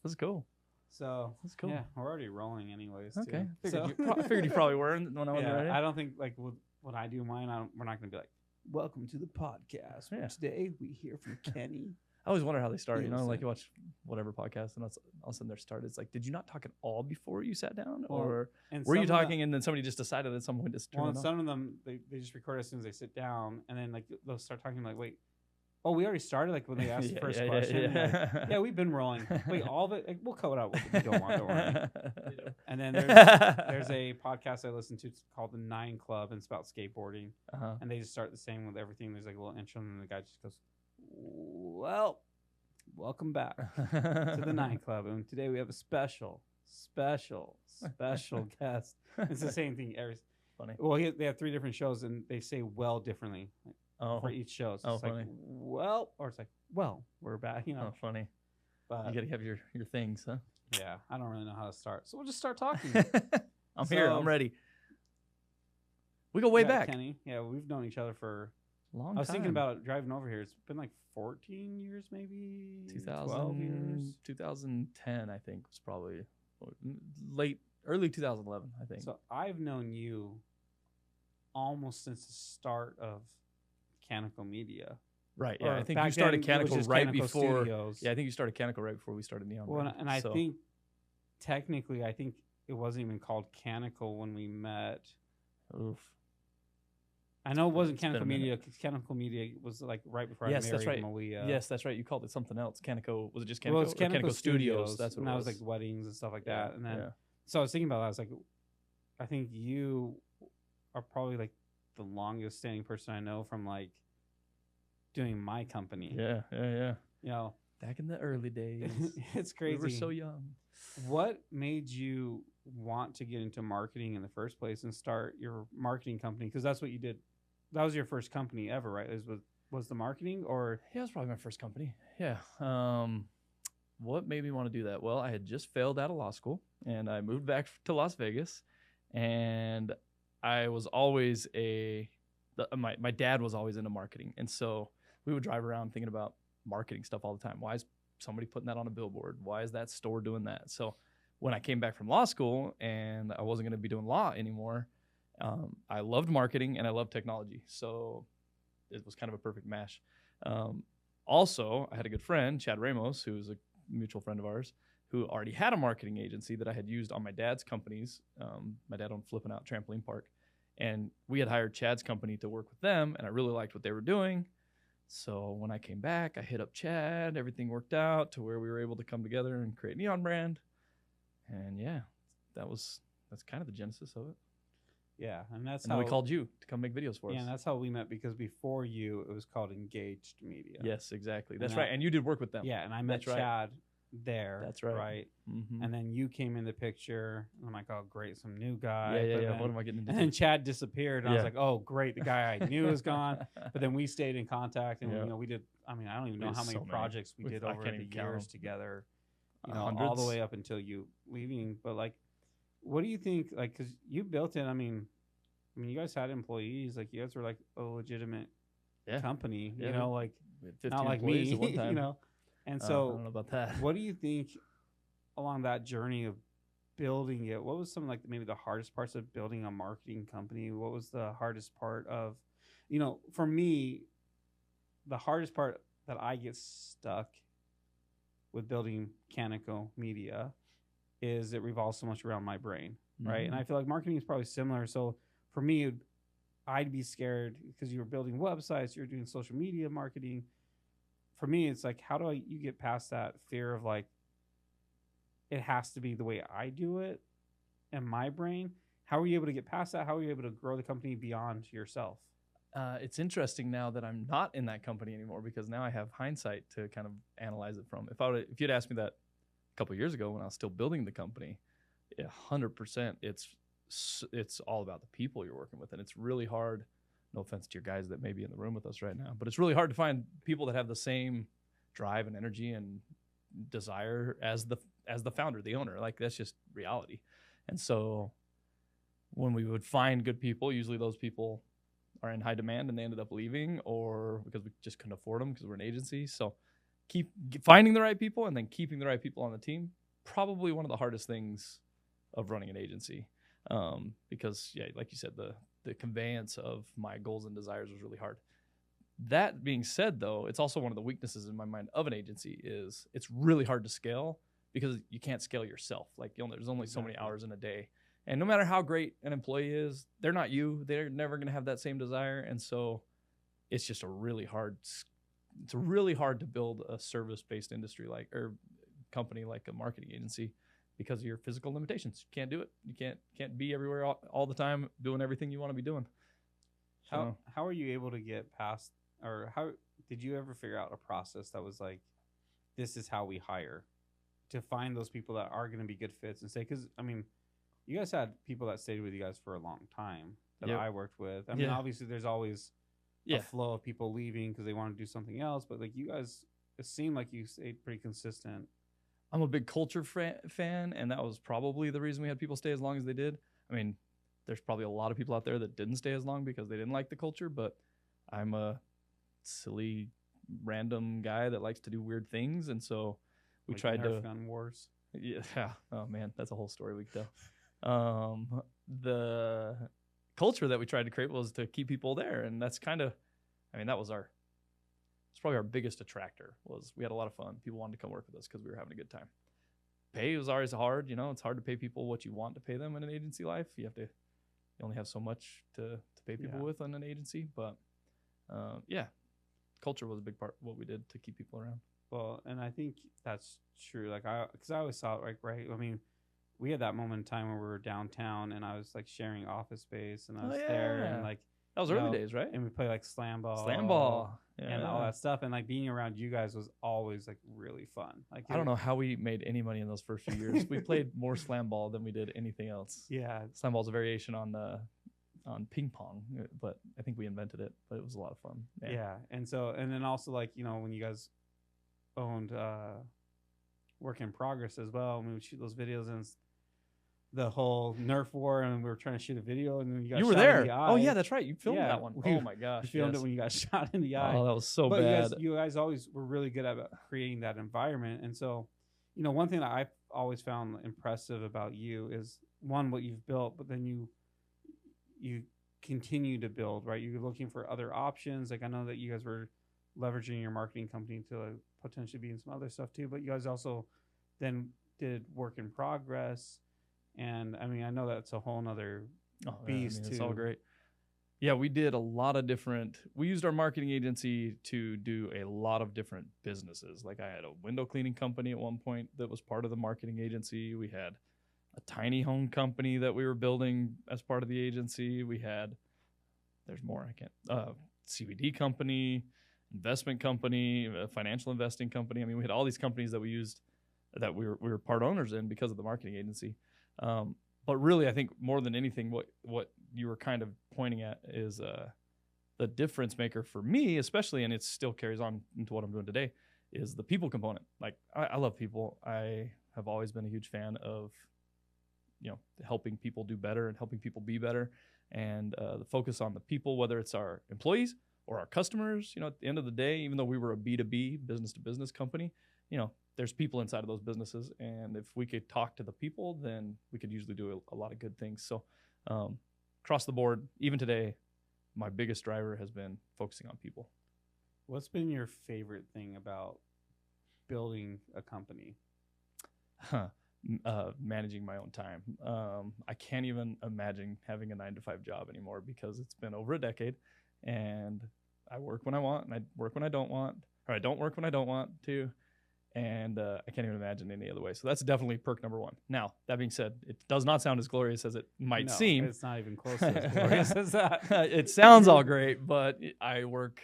That's cool. So That's cool. Yeah, we're already rolling anyways. Okay. Too. I figured you probably were when I was Yeah, ready. I don't think like when I do mine, we're not going to be like, welcome to the podcast. Yeah. Today we hear from Kenny. I always wonder how they start. Yeah, You know, like same. you watch whatever podcast, and all of a sudden they're started. It's like, did you not talk at all before you sat down, Well, or And were you some of talking and then somebody just decided at some point to turn Well, it and off? some of them they just record as soon as they sit down, and then like they'll start talking like, wait, oh, we already started. Like when they asked the first question, like, yeah, we've been rolling. Wait, all of it. Like, we'll cut out what we don't want. Don't worry. And then there's a podcast I listen to called the 9 Club, and it's about skateboarding. Uh-huh. And they just start the same with everything. There's like a little intro, and then the guy just goes, well, welcome back to the 9 Club. And today we have a special guest. It's the same thing. Funny. Well, they have 3 different shows, and they say well differently for each show. So it's funny. like, well, or it's like, well, we're back, you know. Oh, funny. But You got to have your things, huh? yeah, I don't really know how to start. So we'll just start talking. I'm here. I'm ready. We go way Yeah, back. Kenny. Yeah, we've known each other for Long I was time. thinking about driving over here. It's been like 14 years, maybe 12 years. 2010, I think, was probably early 2011, I think. So I've known you almost since the start of Canico Media. Right. Yeah, Or I think back you started then, it was Canico just right Canico before. Studios. Yeah, I think you started Canico right before we started Neon. Well, Brand. and I So- think technically, I think it wasn't even called Canico when we met. Oof. I know it wasn't It's been a Canico minute. Media because Canico Media was like right before Yes, I that's married right. Malia. Yes, that's right. You called it something else. Canico. Was it just Canico? Well, it's or Canico Studios. That's what and it that was. was like weddings and stuff like Yeah, that. And then yeah. so I was thinking about that. I was like, I think you are probably like the longest standing person I know from like doing my company. Yeah. You know, Back in the early days. it's crazy. We were so young. What made you want to get into marketing in the first place and start your marketing company? Because that's what you did. That was your first company ever, right? Was the marketing or? Yeah, it was probably my first company. Yeah. What made me want to do that? Well, I had just failed out of law school, and I moved back to Las Vegas, and I was always my dad was always into marketing, and so we would drive around thinking about marketing stuff all the time. Why is somebody putting that on a billboard? Why is that store doing that? So when I came back from law school and I wasn't going to be doing law anymore, I loved marketing and I loved technology. So it was kind of a perfect match. Also, I had a good friend, Chad Ramos, who was a mutual friend of ours, who already had a marketing agency that I had used on my dad's companies. My dad owned Flippin' Out Trampoline Park. And we had hired Chad's company to work with them, and I really liked what they were doing. So when I came back, I hit up Chad. Everything worked out to where we were able to come together and create Neon Brand. And yeah, that's kind of the genesis of it. Yeah, and that's And how then we called you to come make videos for Yeah, us. and that's how we met because before you, it was called Engaged Media. Yes, exactly. That's And right. And you did work with them. Yeah, and I met That's right. Chad there. That's right. Right. Mm-hmm. And then you came in the picture. And I'm like, oh, great, some new guy. Yeah. But then- What am I getting into? And then Chad disappeared, and I was Yeah. like, "Oh, great! The guy I knew is gone." But then we stayed in contact, and Yeah. we did. I mean, I don't even We know did how many so many. projects we did I over can't the even count years them. together. You know, all Hundreds. the way up until you leaving. But like, what do you think? Like, because you built it. I mean, you guys had employees. Like, you guys were like a legitimate company. Yeah, You know, like We had 15 not like employees me. at one time. You know, and I so don't know about that. what do you think along that journey of building it? What was some like maybe the hardest parts of building a marketing company? What was the hardest part of, for me, the hardest part that I get stuck with building Canico Media is it revolves so much around my brain, right? And I feel like marketing is probably similar. So for me, I'd be scared because you were building websites, you're doing social media marketing. For me, it's like, how do you get past that fear of like, it has to be the way I do it in my brain? How are you able to get past that? How are you able to grow the company beyond yourself? It's interesting now that I'm not in that company anymore because now I have hindsight to kind of analyze it from. If you'd asked me that a couple of years ago when I was still building the company, 100%, it's all about the people you're working with, and it's really hard. No offense to your guys that may be in the room with us right now, but it's really hard to find people that have the same drive and energy and desire as the founder, the owner. Like, that's just reality. And so when we would find good people, usually those people are in high demand and they ended up leaving, or because we just couldn't afford them because we're an agency. So finding the right people and then keeping the right people on the team, probably one of the hardest things of running an agency. Because like you said, the conveyance of my goals and desires was really hard. That being said, though, it's also one of the weaknesses in my mind of an agency is it's really hard to scale because you can't scale yourself. Like there's only so many hours in a day. And no matter how great an employee is, they're not you. They're never going to have that same desire. And so it's just really hard to build a service-based industry or company like a marketing agency because of your physical limitations. You can't do it. You can't be everywhere all the time doing everything you want to be doing. How are you able to get past, or how did you ever figure out a process that was like, this is how we hire, to find those people that are going to be good fits and say, because I mean, you guys had people that stayed with you guys for a long time that I worked with. I mean, obviously there's always a flow of people leaving because they want to do something else, but like you guys, it seemed like you stayed pretty consistent. I'm a big culture fan, and that was probably the reason we had people stay as long as they did. I mean, there's probably a lot of people out there that didn't stay as long because they didn't like the culture, but I'm a silly, random guy that likes to do weird things, and so we tried to... Gun wars. Yeah. Oh, man, that's a whole story we could tell. The culture that we tried to create was to keep people there, and that's kind of... I mean, it's probably our biggest attractor was we had a lot of fun. People wanted to come work with us because we were having a good time. Pay was always hard. It's hard to pay people what you want to pay them in an agency life. You only have so much to pay people with on an agency. But culture was a big part of what we did to keep people around. Well, and I think that's true. Like because I always thought, like, right. I mean, we had that moment in time where we were downtown and I was like sharing office space and I was there and like, that was early days, right? And we played like slam ball, and all that stuff. And like being around you guys was always like really fun. Like I don't know how we made any money in those first few years. We played more slam ball than we did anything else. Yeah, slam ball's a variation on ping pong, but I think we invented it. But it was a lot of fun. Yeah, and then also like when you guys owned Work in Progress as well, and we would shoot those videos and the whole Nerf war, and we were trying to shoot a video, and then you were there. In the eye. Oh yeah, that's right. You filmed that one. Oh my gosh, you filmed it when you got shot in the eye. Oh, that was so bad. You guys always were really good at creating that environment, and so one thing that I've always found impressive about you is one, what you've built, but then you continue to build. Right, you're looking for other options. Like I know that you guys were leveraging your marketing company to potentially be in some other stuff too, but you guys also then did Work in Progress. And I mean, I know that's a whole nother beast too. It's all great. Yeah, we did a lot of we used our marketing agency to do a lot of different businesses. Like I had a window cleaning company at one point that was part of the marketing agency. We had a tiny home company that we were building as part of the agency. There's more, CBD company, investment company, a financial investing company. I mean, we had all these companies that we used that we were part owners in because of the marketing agency. But really, I think more than anything, what you were kind of pointing at is the difference maker for me, especially, and it still carries on into what I'm doing today, is the people component. Like I love people. I have always been a huge fan of, helping people do better and helping people be better, and the focus on the people, whether it's our employees or our customers. At the end of the day, even though we were a B2B, business to business company, there's people inside of those businesses, and if we could talk to the people, then we could usually do a lot of good things. So across the board, even today, my biggest driver has been focusing on people. What's been your favorite thing about building a company? Managing my own time. I can't even imagine having a 9-to-5 job anymore because it's been over a decade, and I work when I want, and I work when I don't want, or I don't work when I don't want to. And I can't even imagine any other way. So that's definitely perk number one. Now, that being said, it does not sound as glorious as it might seem. It's not even close to as glorious as that. It sounds all great, but I work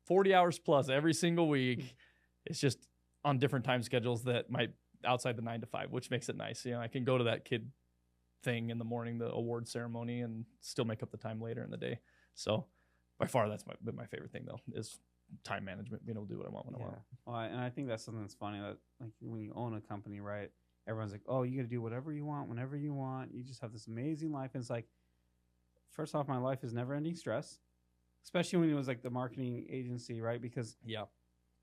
40 hours plus every single week. It's just on different time schedules that might outside the 9-to-5, which makes it nice. I can go to that kid thing in the morning, the award ceremony, and still make up the time later in the day. So by far, that's been my favorite thing, though, is time management, being able to do what I want when I want. Well, and I think that's something that's funny, that like when you own a company, right, everyone's like, oh, you got to do whatever you want whenever you want, you just have this amazing life. And it's like, first off, my life is never ending stress, especially when it was like the marketing agency, right? Because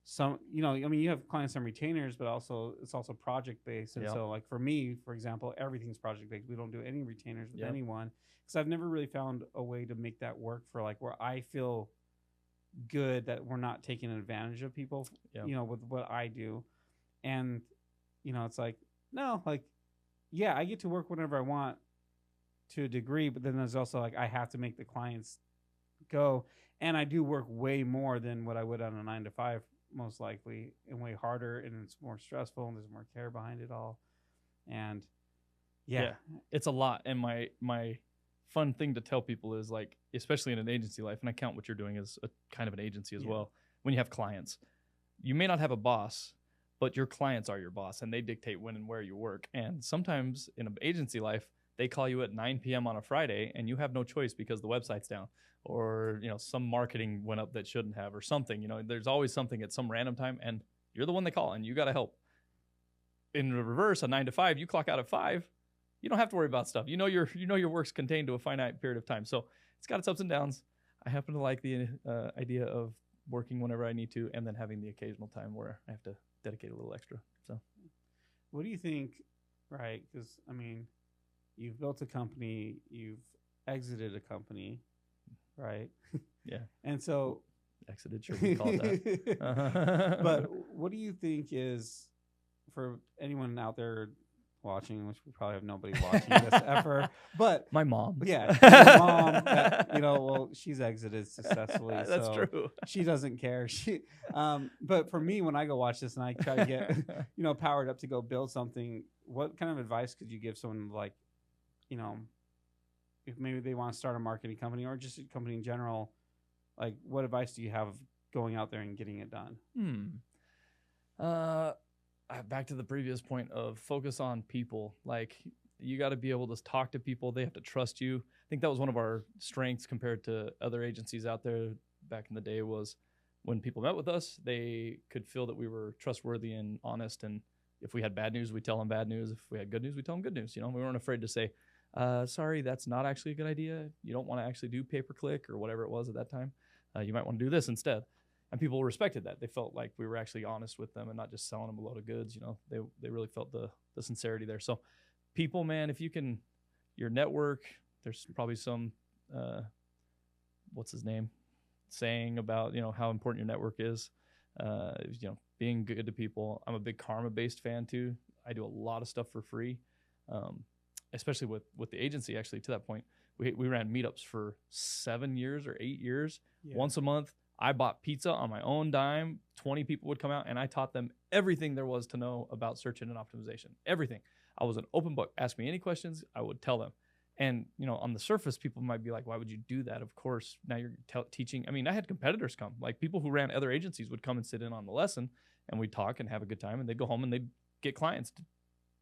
some, I mean, you have clients and retainers, but also it's also project based. And Yep. so like for me, for example, everything's project based. We don't do any retainers with Yep. anyone, because I've never really found a way to make that work for like where I feel good that we're not taking advantage of people, Yep. with what I do. And, it's like, no, like, yeah, I get to work whenever I want to a degree, but then there's also like, I have to make the clients go. And I do work way more than what I would on a 9 to 5, most likely, and way harder. And it's more stressful and there's more care behind it all. And yeah. It's a lot. And my fun thing to tell people is, like, especially in an agency life, and I count what you're doing as a kind of an agency as well. When you have clients, you may not have a boss, but your clients are your boss and they dictate when and where you work. And sometimes in an agency life, they call you at 9 p.m. on a Friday and you have no choice because the website's down, or, some marketing went up that shouldn't have, or something. There's always something at some random time and you're the one they call and you got to help. In the reverse, a 9 to 5, you clock out at 5. You don't have to worry about stuff. Your work's contained to a finite period of time. So it's got its ups and downs. I happen to like the idea of working whenever I need to, and then having the occasional time where I have to dedicate a little extra. So, what do you think? Right, because I mean, you've built a company, you've exited a company, right? Yeah. And so, exited, should we call it that? But what do you think is, for anyone out there watching, which we probably have nobody watching this ever, but my mom. Yeah, your mom. Well, she's exited successfully. That's so true. She doesn't care. But for me, when I go watch this and I try to get, powered up to go build something, what kind of advice could you give someone, like, if maybe they want to start a marketing company or just a company in general? Like, what advice do you have going out there and getting it done? Back to the previous point of focus on people. Like, you got to be able to talk to people. They have to trust you. I think that was one of our strengths compared to other agencies out there back in the day, was when people met with us, they could feel that we were trustworthy and honest. And if we had bad news, we tell them bad news. If we had good news, we tell them good news. We weren't afraid to say, sorry, that's not actually a good idea. You don't want to actually do pay-per-click or whatever it was at that time. You might want to do this instead. And people respected that. They felt like we were actually honest with them and not just selling them a load of goods. They really felt the sincerity there. So people, man, if you can, your network, there's probably some, what's his name, saying about, how important your network is, being good to people. I'm a big karma-based fan too. I do a lot of stuff for free, especially with the agency. Actually, to that point, we ran meetups for 7 years or 8 years, once a month. I bought pizza on my own dime. 20 people would come out, and I taught them everything there was to know about search engine optimization. Everything. I was an open book. Ask me any questions, I would tell them. And, on the surface, people might be like, why would you do that? Of course, now you're teaching. I mean, I had competitors come. Like, people who ran other agencies would come and sit in on the lesson, and we'd talk and have a good time, and they'd go home and they'd get clients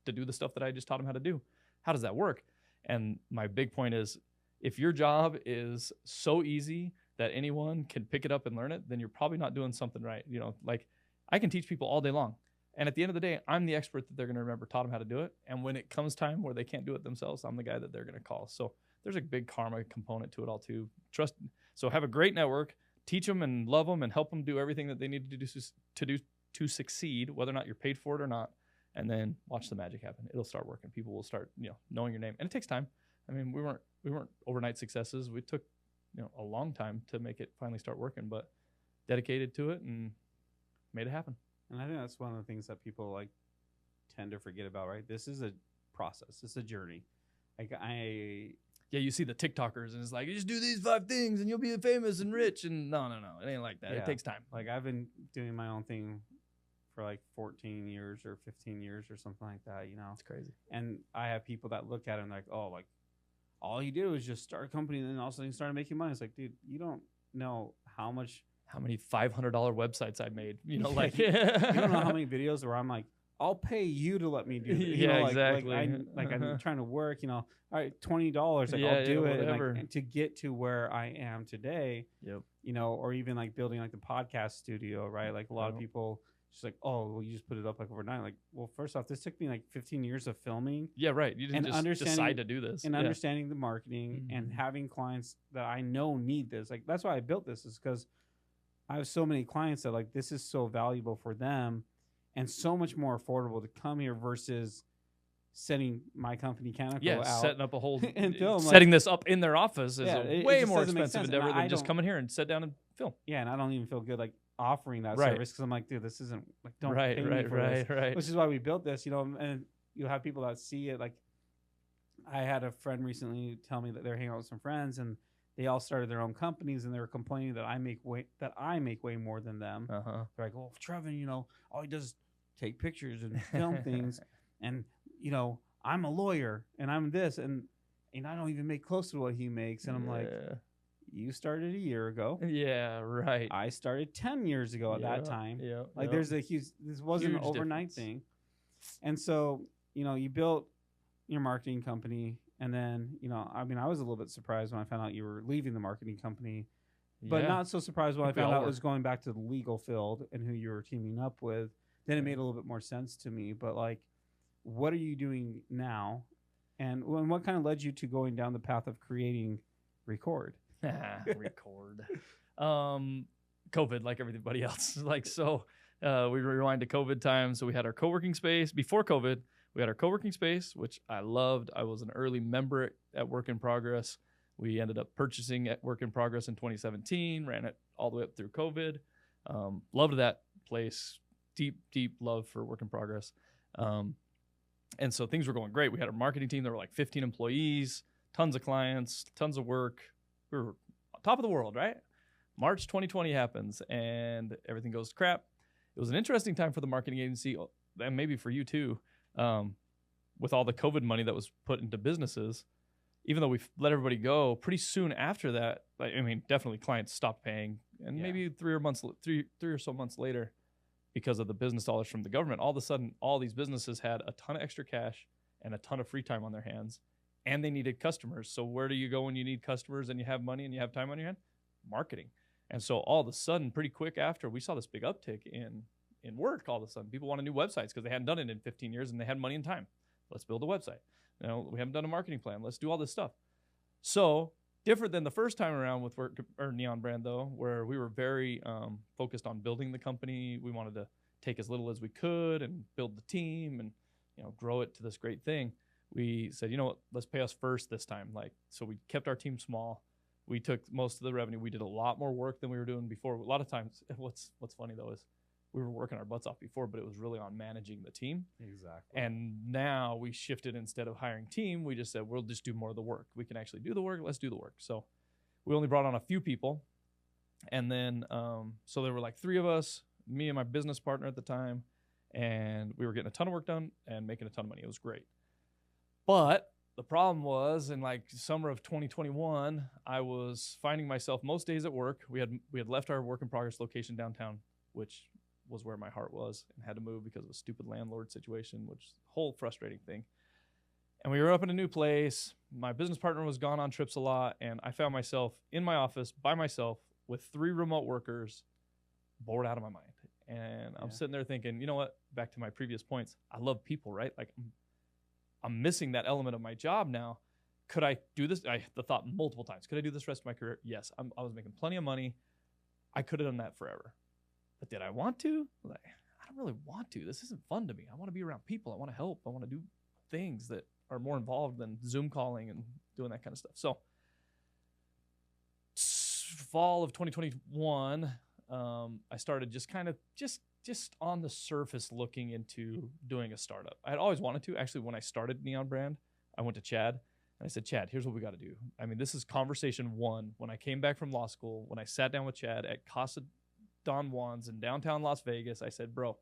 to do the stuff that I just taught them how to do. How does that work? And my big point is, if your job is so easy that anyone can pick it up and learn it, then you're probably not doing something right. Like, I can teach people all day long. And at the end of the day, I'm the expert that they're going to remember, taught them how to do it. And when it comes time where they can't do it themselves, I'm the guy that they're going to call. So there's a big karma component to it all too. Trust. So have a great network, teach them and love them and help them do everything that they need to do to succeed, whether or not you're paid for it or not. And then watch the magic happen. It'll start working. People will start, knowing your name. And it takes time. I mean, we weren't overnight successes. We took, a long time to make it finally start working, but dedicated to it and made it happen. And I think that's one of the things that people tend to forget about, right? This is a process. It's a journey. You see the TikTokers and it's like, you just do these 5 things and you'll be famous and rich. And no, it ain't like that. Yeah. It takes time. I've been doing my own thing for 14 years or 15 years or something like that, It's crazy. And I have people that look at it and like, oh, all you do is just start a company and then all of a sudden you start making money. It's like, dude, you don't know how many $500 websites I made, you don't know how many videos where I'm like, I'll pay you to let me do it. Exactly. I'm trying to work, all right, $20, I'll do it. And to get to where I am today, or even building the podcast studio, right? Like a lot of people just you just put it up overnight. Well, first off, this took me 15 years of filming. Yeah, right. You didn't just decide to do this. And understanding the marketing and having clients that I know need this. That's why I built this, is because I have so many clients that like this is so valuable for them and so much more affordable to come here versus setting my company Canico out setting up a whole and film. setting this up in their office is it way just more doesn't make expensive sense. endeavor And I than just don't- coming here and sit down and film. Yeah, and I don't even feel good like offering that Right. service because I'm like, dude, this isn't like don't Right, pay me right, for right, this. right. Which is why we built this, you know, and you'll have people that see it. Like I had a friend recently tell me that they're hanging out with some friends and they all started their own companies and they were complaining that I make way more than them. Uh-huh. They're like, well, Trevon, you know, all he does is take pictures and film things, and you know, I'm a lawyer and I'm this and I don't even make close to what he makes. And I'm like, you started a year ago. Yeah, right. I started 10 years ago at that time. Yeah. Like there's a huge, this wasn't Huge an overnight difference. thing. And so, you know, you built your marketing company and then, you know, I mean, I was a little bit surprised when I found out you were leaving the marketing company, but not so surprised when I We found all out it were. was going back to the legal field and who you were teaming up with. Then it made a little bit more sense to me, but like, what are you doing now? And what kind of led you to going down the path of creating Record? Record. COVID, like everybody else. Like, so we rewind to COVID time. So we had our co-working space. Before COVID, we had our co-working space, which I loved. I was an early member at Work in Progress. We ended up purchasing at Work in Progress in 2017, ran it all the way up through COVID. Loved that place. Deep love for Work in Progress. And so things were going great. We had a marketing team. There were like 15 employees, tons of clients, tons of work. We were on top of the world, right? March 2020 happens and everything goes to crap. It was an interesting time for the marketing agency, and maybe for you too, with all the COVID money that was put into businesses. Even though we let everybody go, pretty soon after that, like, I mean, definitely clients stopped paying, and maybe three or so months later, because of the business dollars from the government, all of a sudden, all these businesses had a ton of extra cash and a ton of free time on their hands, and they needed customers. So where do you go when you need customers and you have money and you have time on your hand? Marketing. And so all of a sudden, pretty quick after, we saw this big uptick in work. All of a sudden, people wanted new websites because they hadn't done it in 15 years and they had money and time. Let's build a website. You know, we haven't done a marketing plan. Let's do all this stuff. So different than the first time around with Neon Brand, though, where we were very focused on building the company. We wanted to take as little as we could and build the team and, you know, grow it to this great thing. We said, you know what, let's pay us first this time. Like, so we kept our team small. We took most of the revenue. We did a lot more work than we were doing before. A lot of times, what's funny though is we were working our butts off before, but it was really on managing the team. Exactly. And now we shifted, instead of hiring team, we just said, we'll just do more of the work. We can actually do the work. Let's do the work. So we only brought on a few people. And then, so there were like 3 of us, me and my business partner at the time, and we were getting a ton of work done and making a ton of money. It was great. But the problem was, in like summer of 2021, I was finding myself most days at work. We had left our Work in Progress location downtown, which was where my heart was, and had to move because of a stupid landlord situation, which is a whole frustrating thing. And we were up in a new place. My business partner was gone on trips a lot, and I found myself in my office by myself with 3 remote workers, bored out of my mind. And I'm sitting there thinking, you know what? Back to my previous points. I love people, right? Like, I'm missing that element of my job now. Could I do this? I had the thought multiple times. Could I do this rest of my career? Yes. I was making plenty of money. I could have done that forever. But did I want to? Like, I don't really want to. This isn't fun to me. I want to be around people. I want to help. I want to do things that are more involved than Zoom calling and doing that kind of stuff. So fall of 2021, I started just kind of just on the surface looking into doing a startup. I had always wanted to. Actually, when I started Neon Brand, I went to Chad and I said, Chad, here's what we got to do. I mean, this is conversation 1. When I came back from law school, when I sat down with Chad at Casa Don Juan's in downtown Las Vegas, I said, bro,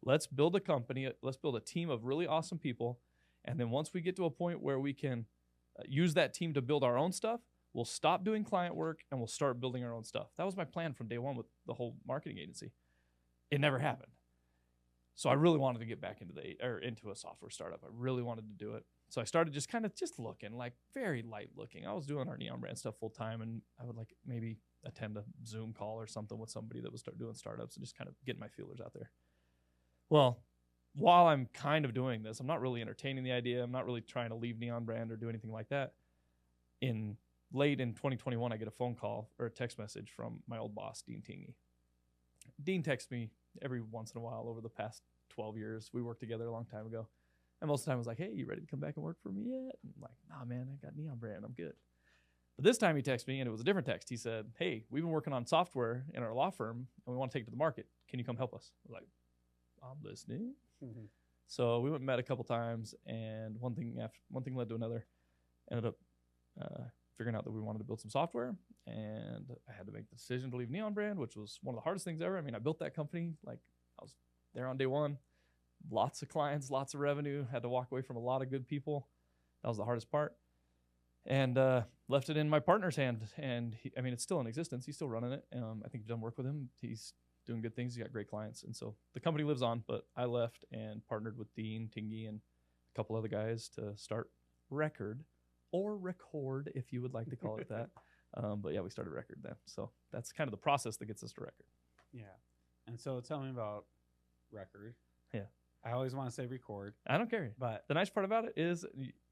let's build a company. Let's build a team of really awesome people. And then once we get to a point where we can use that team to build our own stuff, we'll stop doing client work and we'll start building our own stuff. That was my plan from day one with the whole marketing agency. It never happened. So I really wanted to get back into a software startup. I really wanted to do it. So I started just looking, like very light looking. I was doing our Neon Brand stuff full time, and I would like maybe attend a Zoom call or something with somebody that was doing startups and just kind of getting my feelers out there. Well, while I'm kind of doing this, I'm not really entertaining the idea. I'm not really trying to leave Neon Brand or do anything like that. Late in 2021, I get a phone call or a text message from my old boss, Dean Tingy. Dean texts me every once in a while over the past 12 years. We worked together a long time ago. And most of the time I was like, hey, you ready to come back and work for me yet? And I'm like, nah, man, I got Neon Brand. I'm good. But this time he texted me, and it was a different text. He said, hey, we've been working on software in our law firm, and we want to take it to the market. Can you come help us? I was like, I'm listening. Mm-hmm. So we went and met a couple times, and one thing led to another. Ended up figuring out that we wanted to build some software, and I had to make the decision to leave Neon Brand, which was one of the hardest things ever. I mean, I built that company. Like, I was there on day one. Lots of clients, lots of revenue. Had to walk away from a lot of good people. That was the hardest part. And left it in my partner's hand. And it's still in existence. He's still running it. I think you've done work with him. He's doing good things. He's got great clients. And so the company lives on, but I left and partnered with Dean, Tingy, and a couple other guys to start Record, or Record, if you would like to call it that. But yeah, we started Record then. So that's kind of the process that gets us to Record. Yeah. And so tell me about Record. Yeah. I always want to say Record. I don't care. But the nice part about it is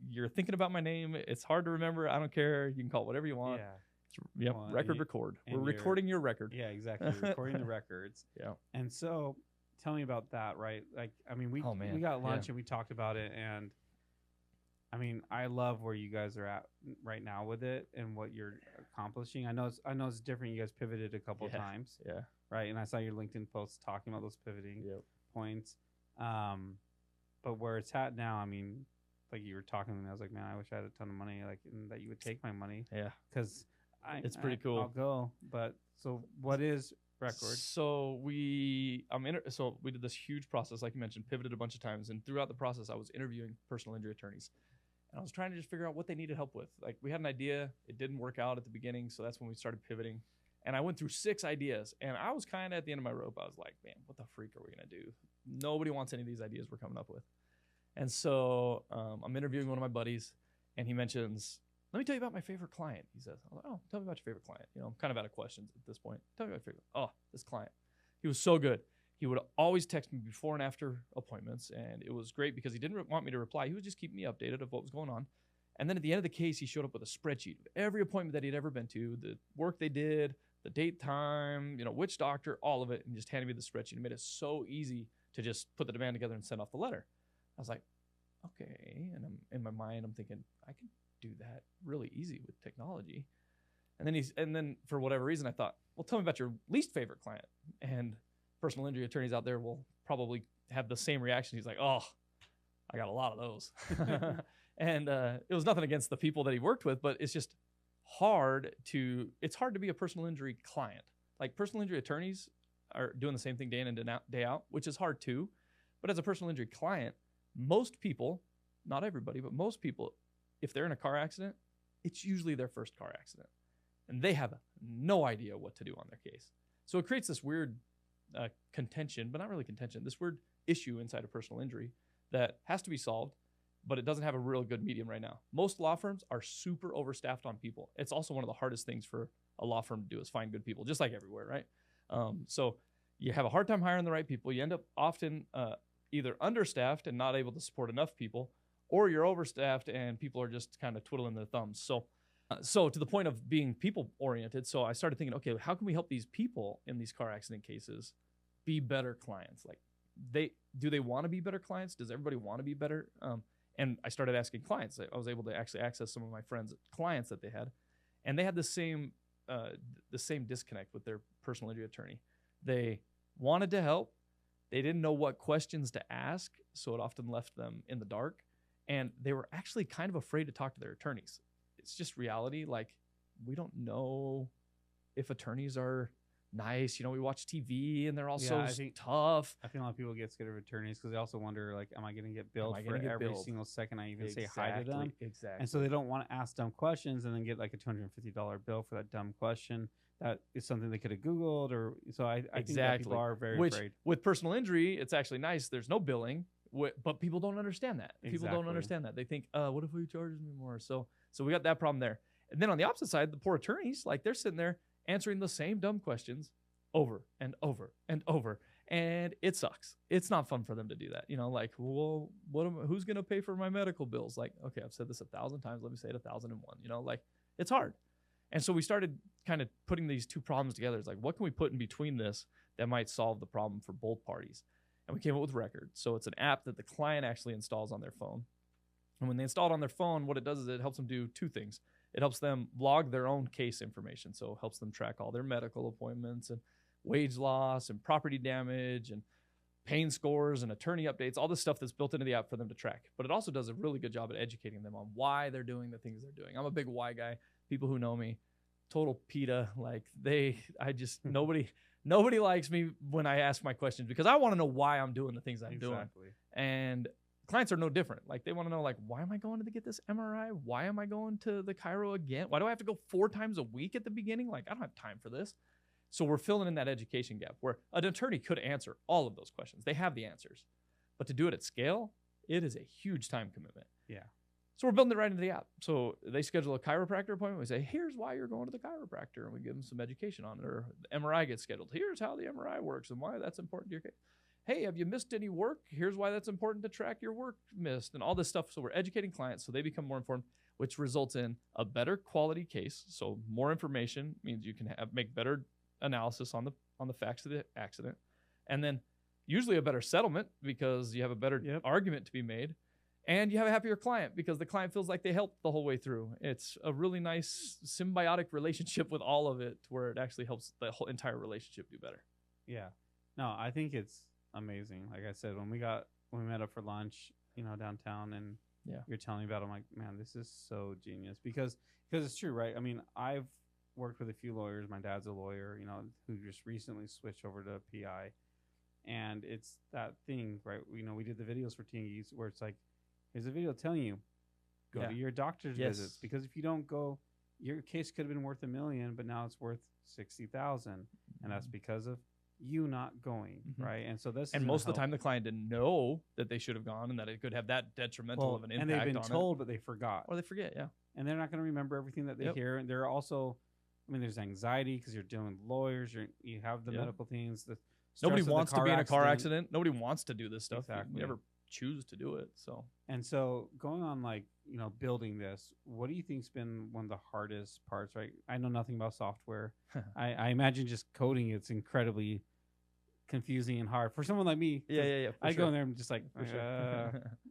you're thinking about my name. It's hard to remember. I don't care. You can call it whatever you want. Yeah. Yep. Well, Record. We're recording your record. Yeah, exactly. Recording the records. Yeah. And so tell me about that, right? Like, I mean, we got lunch and we talked about it. And I mean, I love where you guys are at right now with it and what you're accomplishing. I know it's different. You guys pivoted a couple of times. Yeah. Right. And I saw your LinkedIn posts talking about those pivoting points. But where it's at now, I mean, like you were talking to me, I was like, man, I wish I had a ton of money, like, and that you would take my money. Yeah. Because it's pretty cool. I'll go. But so what is Record? So we did this huge process, like you mentioned, pivoted a bunch of times. And throughout the process, I was interviewing personal injury attorneys. And I was trying to just figure out what they needed help with. Like, we had an idea. It didn't work out at the beginning. So that's when we started pivoting. And I went through 6 ideas, and I was kind of at the end of my rope. I was like, man, what the freak are we going to do? Nobody wants any of these ideas we're coming up with. And so I'm interviewing one of my buddies, and he mentions, let me tell you about my favorite client. He says, I'm like, oh, tell me about your favorite client. You know, I'm kind of out of questions at this point. Tell me about your favorite. Oh, this client. He was so good. He would always text me before and after appointments, and it was great because he didn't want me to reply. He would just keep me updated of what was going on. And then at the end of the case, he showed up with a spreadsheet of every appointment that he'd ever been to, the work they did, the date, time, which doctor, all of it, and just handed me the spreadsheet. It made it so easy to just put the demand together and send off the letter. I was like, okay. And in my mind, I'm thinking, I can do that really easy with technology. And then for whatever reason, I thought, well, tell me about your least favorite client. And personal injury attorneys out there will probably have the same reaction. He's like, oh, I got a lot of those. And it was nothing against the people that he worked with, but it's just hard to be a personal injury client. Like, personal injury attorneys are doing the same thing day in and day out, which is hard too. But as a personal injury client, most people, not everybody, but most people, if they're in a car accident, it's usually their first car accident. And they have no idea what to do on their case. So it creates this weird contention, but not really contention, this weird issue inside of personal injury that has to be solved, but it doesn't have a real good medium right now. Most law firms are super overstaffed on people. It's also one of the hardest things for a law firm to do is find good people, just like everywhere, right? So you have a hard time hiring the right people. You end up often either understaffed and not able to support enough people, or you're overstaffed and people are just kind of twiddling their thumbs. So to the point of being people-oriented, so I started thinking, okay, how can we help these people in these car accident cases be better clients? Like, do they want to be better clients? Does everybody want to be better? And I started asking clients. I was able to actually access some of my friends' clients that they had, and they had the same disconnect with their personal injury attorney. They wanted to help. They didn't know what questions to ask, so it often left them in the dark. And they were actually kind of afraid to talk to their attorneys. It's just reality. Like, we don't know if attorneys are nice. We watch TV and they're all so tough. I think a lot of people get scared of attorneys because they also wonder, like, am I going to get billed for every single second I even say hi to them? Exactly. And so they don't want to ask dumb questions and then get like a $250 bill for that dumb question. That is something they could have Googled, or so I think that people are very afraid. With personal injury, it's actually nice. There's no billing, but people don't understand that. Exactly. People don't understand that. They think, what if he charges me more? So we got that problem there. And then on the opposite side, the poor attorneys, like, they're sitting there answering the same dumb questions over and over and over. And it sucks. It's not fun for them to do that. Like, well, who's going to pay for my medical bills? Like, okay, I've said this 1,000 times. Let me say it 1,001. Like, it's hard. And so we started kind of putting these two problems together. It's like, what can we put in between this that might solve the problem for both parties. And we came up with Record. So it's an app that the client actually installs on their phone. And when they install it on their phone, what it does is it helps them do two things. It helps them log their own case information. So it helps them track all their medical appointments and wage loss and property damage and pain scores and attorney updates, all this stuff that's built into the app for them to track. But it also does a really good job at educating them on why they're doing the things they're doing. I'm a big why guy. People who know me, total PETA. Like nobody likes me when I ask my questions because I want to know why I'm doing the things I'm doing. And clients are no different. Like they want to know, like, why am I going to get this MRI? Why am I going to the chiro again? Why do I have to go 4 times a week at the beginning? Like, I don't have time for this. So we're filling in that education gap where an attorney could answer all of those questions. They have the answers. But to do it at scale, it is a huge time commitment. Yeah. So we're building it right into the app. So they schedule a chiropractor appointment. We say, here's why you're going to the chiropractor. And we give them some education on it. Or the MRI gets scheduled. Here's how the MRI works and why that's important to your case. Hey, have you missed any work? Here's why that's important to track your work missed and all this stuff. So we're educating clients so they become more informed, which results in a better quality case. So more information means you can make better analysis on the facts of the accident, and then usually a better settlement because you have a better argument to be made, and you have a happier client because the client feels like they helped the whole way through. It's a really nice symbiotic relationship with all of it where it actually helps the whole entire relationship do better. Yeah. No, I think it's amazing. Like I said, when we met up for lunch, downtown, and you're telling me about it, I'm like, man, this is so genius because it's true, right? I mean, I've worked with a few lawyers. My dad's a lawyer, who just recently switched over to PI. And it's that thing, right? We did the videos for Tingies where it's like, here's a video telling you, go to your doctor's visits. Because if you don't go, your case could have been worth $1 million, but now it's worth $60,000. And that's because of you not going, right? And so this, and most of the time the client didn't know that they should have gone and that it could have that detrimental of an impact on it. And they've been told, but they forgot. Or they forget, And they're not going to remember everything that they hear. And they're also, there's anxiety because you're dealing with lawyers. You have the medical things. Nobody wants to be in a car accident. Nobody wants to do this stuff. Exactly. You never choose to do it. So going on, building this, what do you think's been one of the hardest parts? Right, I know nothing about software. I imagine just coding it's incredibly confusing and hard for someone like me. I go in there and just like,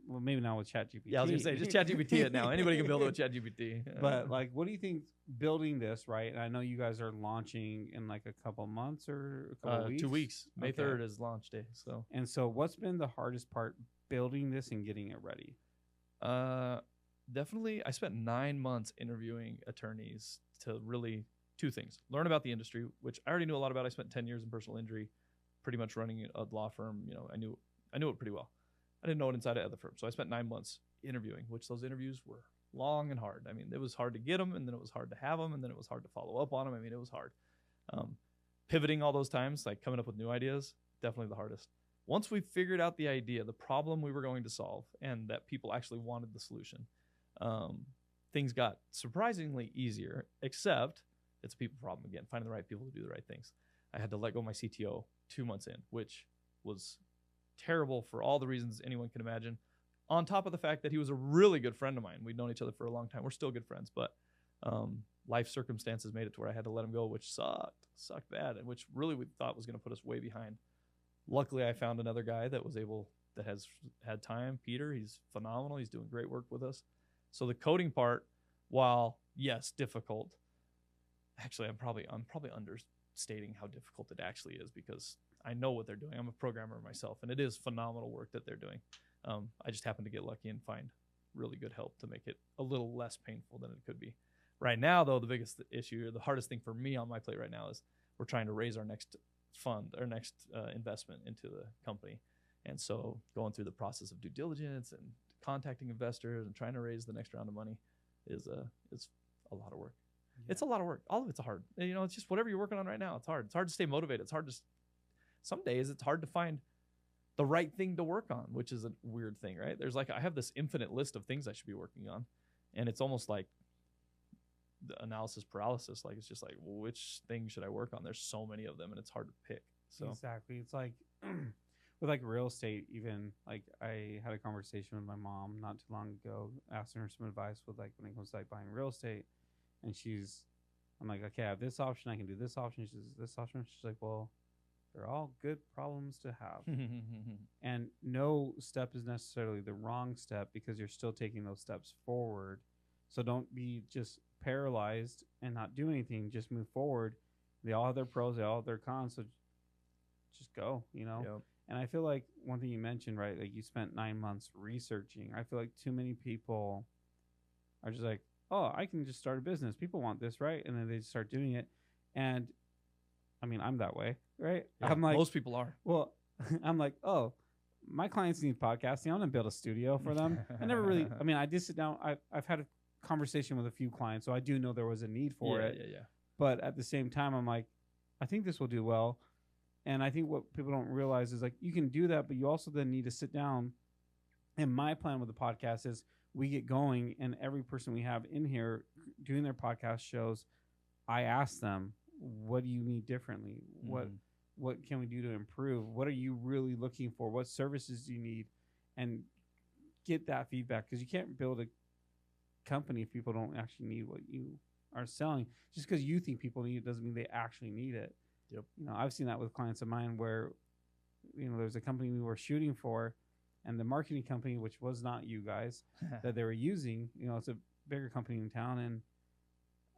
well, maybe not with ChatGPT. Yeah, I was gonna say just ChatGPT it now. Anybody can build it with ChatGPT. But what do you think building this, right? And I know you guys are launching in like a couple months or a couple weeks. 2 weeks. May 3rd is launch day. So what's been the hardest part building this and getting it ready? Definitely, I spent 9 months interviewing attorneys to really 2 things: learn about the industry, which I already knew a lot about. I spent 10 years in personal injury, pretty much running a law firm. I knew it pretty well. I didn't know it inside of other firms. So I spent 9 months interviewing, which those interviews were long and hard. I mean, it was hard to get them, and then it was hard to have them, and then it was hard to follow up on them. I mean, it was hard. Pivoting all those times, like coming up with new ideas, definitely the hardest. Once we figured out the idea, the problem we were going to solve, and that people actually wanted the solution, things got surprisingly easier, except it's a people problem again, finding the right people to do the right things. I had to let go of my CTO 2 months in, which was terrible for all the reasons anyone can imagine. On top of the fact that he was a really good friend of mine. We'd known each other for a long time. We're still good friends, but life circumstances made it to where I had to let him go, which sucked bad, and which really we thought was going to put us way behind. Luckily, I found another guy that has had time, Peter. He's phenomenal. He's doing great work with us. So the coding part, while yes, difficult, actually I'm probably understating how difficult it actually is because I know what they're doing. I'm a programmer myself, and it is phenomenal work that they're doing. I just happen to get lucky and find really good help to make it a little less painful than it could be. Right now, though, the biggest issue, or the hardest thing for me on my plate right now is we're trying to raise our next fund, our next investment into the company. And so going through the process of due diligence and contacting investors and trying to raise the next round of money is a lot of work. Yeah. It's a lot of work. All of it's hard. It's just whatever you're working on right now. It's hard. It's hard to stay motivated. Some days it's hard to find the right thing to work on, which is a weird thing, right? There's I have this infinite list of things I should be working on. And it's almost like the analysis paralysis. It's just well, which thing should I work on? There's so many of them and it's hard to pick. So exactly. It's like with real estate, even I had a conversation with my mom not too long ago, asking her some advice with when it comes to buying real estate. And I'm like, okay, I have this option. I can do this option. She says, this option. She's like, well, They're all good problems to have. And no step is necessarily the wrong step because you're still taking those steps forward. So don't be just paralyzed and not do anything. Just move forward. They all have their pros, they all have their cons. So just go, you know? Yep. And I feel like one thing you mentioned, right? Like you spent 9 months researching. I feel like too many people are just like, oh, I can just start a business. People want this, right? And then they just start doing it. And I mean, I'm that way, right? Yeah, I'm like, most people are. well, I'm like, oh, my clients need podcasting. I'm gonna build a studio for them. I never really. I mean, I did sit down. I've had a conversation with a few clients, so I do know there was a need for it. Yeah. But at the same time, I'm like, I think this will do well. And I think what people don't realize is like you can do that, but you also then need to sit down. And my plan with the podcast is we get going, and every person we have in here doing their podcast shows, I ask them, what do you need differently? What can we do to improve? What are you really looking for? What services do you need? And get that feedback, because you can't build a company if people don't actually need what you are selling. Just because you think people need it doesn't mean they actually need it. Yep. You know, I've seen that with clients of mine where, you know, there's a company we were shooting for, and the marketing company, which was not you guys, that they were using, you know, it's a bigger company in town, and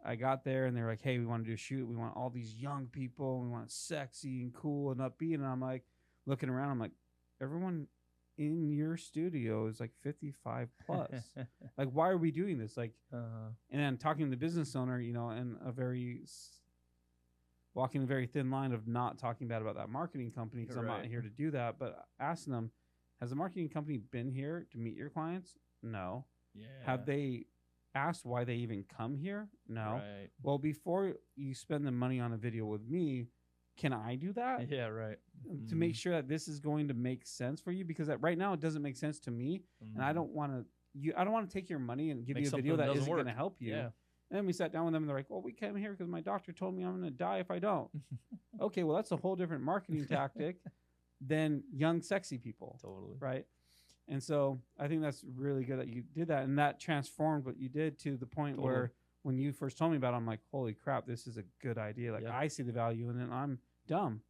I got there and they're like, hey, we want to do a shoot. We want all these young people. We want it sexy and cool and upbeat. And I'm like, looking around, I'm like, everyone in your studio is like 55 plus. Like, why are we doing this? Like, and then talking to the business owner, you know, and walking a very thin line of not talking bad about that marketing company, because I'm not here to do that. But asking them, has the marketing company been here to meet your clients? No. Yeah. Have they asked why they even come here? No. Right. Well, before you spend the money on a video with me, can I do that? Yeah, right. To make sure that this is going to make sense for you, because right now it doesn't make sense to me, and I don't want to. I don't want to take your money and give you a video that isn't going to help you. Yeah. And then we sat down with them, and they're like, "Well, we came here because my doctor told me I'm going to die if I don't." Okay, well, that's a whole different marketing tactic than young, sexy people. Totally. Right. And so I think that's really good that you did that, and that transformed what you did to the point where when you first told me about it, I'm like, holy crap, this is a good idea. Like, I see the value, and then I'm dumb,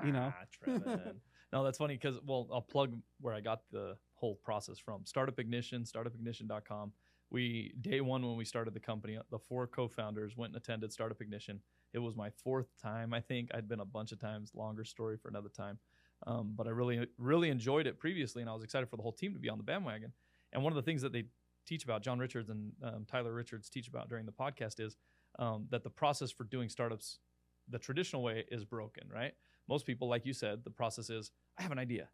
you know? Trevon. No, that's funny because, well, I'll plug where I got the whole process from. Startup Ignition, startupignition.com. Day one when we started the company, the 4 co-founders went and attended Startup Ignition. It was my 4th time, I think. I'd been a bunch of times, longer story for another time. But I really, really enjoyed it previously, and I was excited for the whole team to be on the bandwagon. And one of the things that they teach about, John Richards and Tyler Richards teach about during the podcast, is that the process for doing startups the traditional way is broken, right? Most people, like you said, the process is, I have an idea.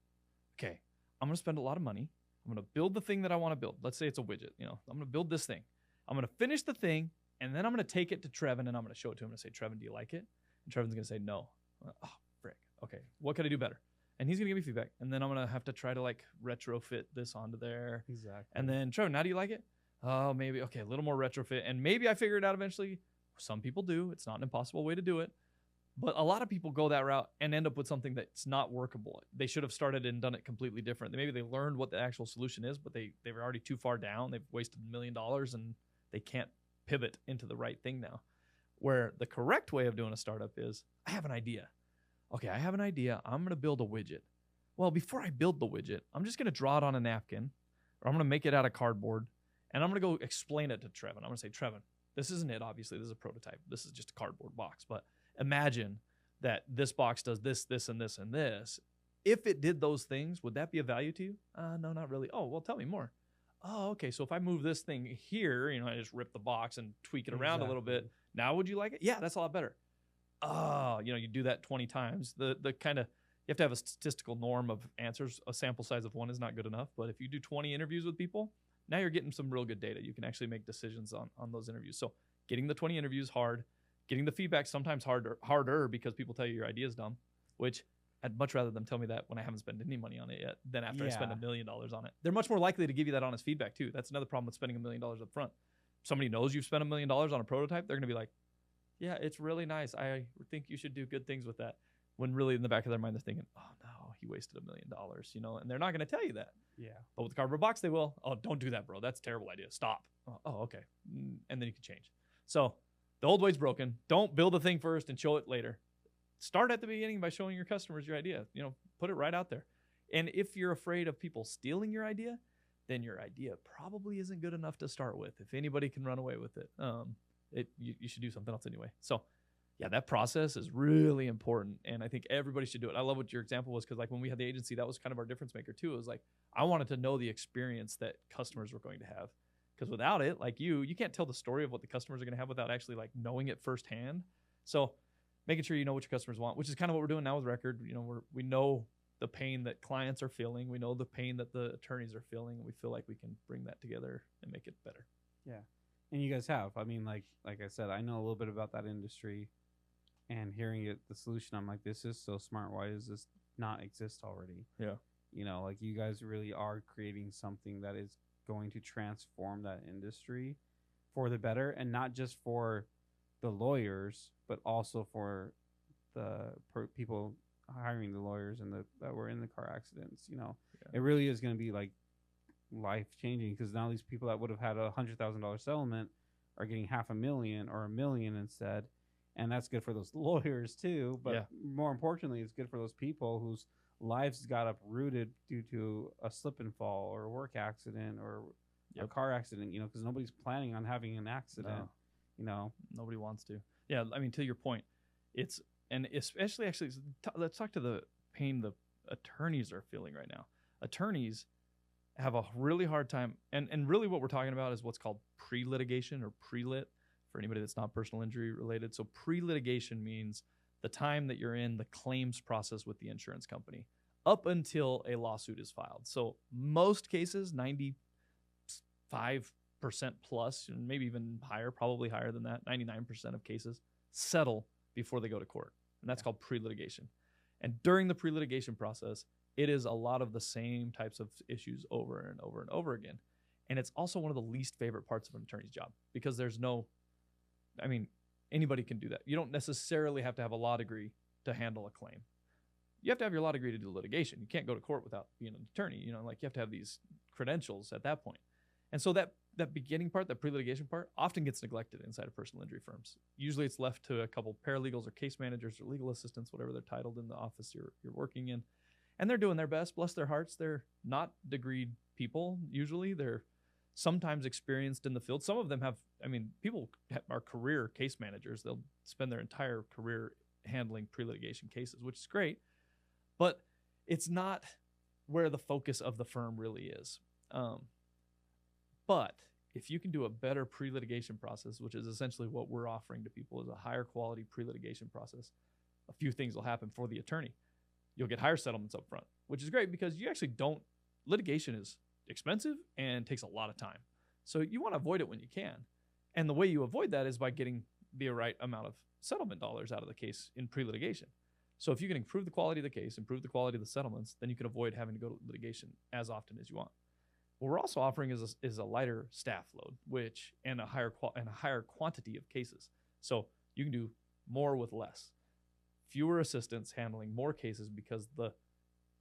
Okay, I'm going to spend a lot of money. I'm going to build the thing that I want to build. Let's say it's a widget. You know, I'm going to build this thing. I'm going to finish the thing, and then I'm going to take it to Trevon, and I'm going to show it to him and say, Trevon, do you like it? And Trevon's going to say, no. Oh, frick. Okay, what can I do better? And he's going to give me feedback. And then I'm going to have to try to like retrofit this onto there. Exactly. And then, Trevor, now do you like it? Oh, maybe. Okay, a little more retrofit. And maybe I figure it out eventually. Some people do. It's not an impossible way to do it. But a lot of people go that route and end up with something that's not workable. They should have started and done it completely different. Maybe they learned what the actual solution is, but they were already too far down. They've wasted $1 million and they can't pivot into the right thing now. Where the correct way of doing a startup is, I have an idea. Okay, I have an idea. I'm going to build a widget. Well, before I build the widget, I'm just going to draw it on a napkin, or I'm going to make it out of cardboard, and I'm going to go explain it to Trevon. I'm going to say, Trevon, this isn't it, obviously. This is a prototype. This is just a cardboard box. But imagine that this box does this, this, and this, and this. If it did those things, would that be of value to you? No, not really. Oh, well, tell me more. Oh, okay, so if I move this thing here, you know, I just rip the box and tweak it around a little bit. Now would you like it? Yeah, that's a lot better. Oh, you know, you do that 20 times. The kind of, you have to have a statistical norm of answers. A sample size of 1 is not good enough. But if you do 20 interviews with people, now you're getting some real good data. You can actually make decisions on those interviews. So getting the 20 interviews hard, getting the feedback sometimes harder because people tell you your idea is dumb, which I'd much rather them tell me that when I haven't spent any money on it yet than after I spend $1 million on it. They're much more likely to give you that honest feedback too. That's another problem with spending $1 million up front. If somebody knows you've spent $1 million on a prototype, they're going to be like, yeah, it's really nice. I think you should do good things with that. When really in the back of their mind, they're thinking, oh no, he wasted $1 million, you know, and they're not going to tell you that. Yeah. But with the cardboard box, they will. Oh, don't do that, bro. That's a terrible idea. Stop. Oh, okay. And then you can change. So the old way's broken. Don't build a thing first and show it later. start at the beginning by showing your customers your idea. Put it right out there. And if you're afraid of people stealing your idea, then your idea probably isn't good enough to start with. If anybody can run away with it, you should do something else anyway. So yeah, that process is really important, and I think everybody should do it. I love what your example was, because like when we had the agency, that was kind of our difference maker too. It was like, I wanted to know the experience that customers were going to have, because without it, like you can't tell the story of what the customers are going to have without actually like knowing it firsthand. So making sure you know what your customers want, which is kind of what we're doing now with Record. We know the pain that clients are feeling. We know the pain that the attorneys are feeling, and we feel like we can bring that together and make it better. Yeah. And you guys have. I mean, like I said, I know a little bit about that industry, and hearing the solution, I'm like, this is so smart. Why does this not exist already? Yeah. Like you guys really are creating something that is going to transform that industry for the better, and not just for the lawyers, but also for the people hiring the lawyers and that were in the car accidents. It really is going to be like life changing, because now these people that would have had $100,000 settlement are getting $500,000 or $1 million instead, and that's good for those lawyers too. But more importantly, it's good for those people whose lives got uprooted due to a slip and fall or a work accident or a car accident. Because nobody's planning on having an accident. Nobody wants to. Yeah, I mean, to your point, and especially actually, let's talk to the pain the attorneys are feeling right now. Attorneys have a really hard time, and really what we're talking about is what's called pre-litigation or pre-lit, for anybody that's not personal injury related. So pre-litigation means the time that you're in the claims process with the insurance company up until a lawsuit is filed. So most cases, 95% plus, and maybe even higher, probably higher than that, 99% of cases settle before they go to court. And that's called pre-litigation. And during the pre-litigation process, it is a lot of the same types of issues over and over and over again. And it's also one of the least favorite parts of an attorney's job, because anybody can do that. You don't necessarily have to have a law degree to handle a claim. You have to have your law degree to do litigation. You can't go to court without being an attorney. You have to have these credentials at that point. And so that beginning part, that pre-litigation part, often gets neglected inside of personal injury firms. Usually it's left to a couple paralegals or case managers or legal assistants, whatever they're titled in the office you're working in. And they're doing their best, bless their hearts. They're not degreed people. Usually they're sometimes experienced in the field. Some of them people are career case managers. They'll spend their entire career handling pre-litigation cases, which is great, but it's not where the focus of the firm really is. But if you can do a better pre-litigation process, which is essentially what we're offering to people, is a higher quality pre-litigation process, a few things will happen for the attorney. You'll get higher settlements up front, which is great, because you actually litigation is expensive and takes a lot of time. So you want to avoid it when you can. And the way you avoid that is by getting the right amount of settlement dollars out of the case in pre-litigation. So if you can improve the quality of the case, improve the quality of the settlements, then you can avoid having to go to litigation as often as you want. What we're also offering is a lighter staff load, and a higher quantity of cases. So you can do more with less. Fewer assistants handling more cases, because the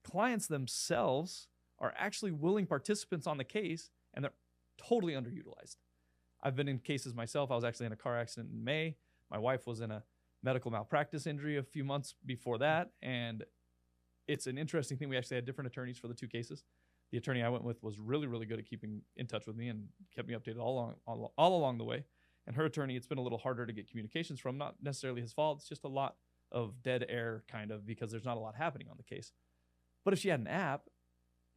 clients themselves are actually willing participants on the case, and they're totally underutilized. I've been in cases myself. I was actually in a car accident in May. My wife was in a medical malpractice injury a few months before that, and it's an interesting thing. We actually had different attorneys for the two cases. The attorney I went with was really, really good at keeping in touch with me and kept me updated all along the way. And her attorney, it's been a little harder to get communications from. Not necessarily his fault. It's just a lot of dead air, kind of, because there's not a lot happening on the case. But if she had an app,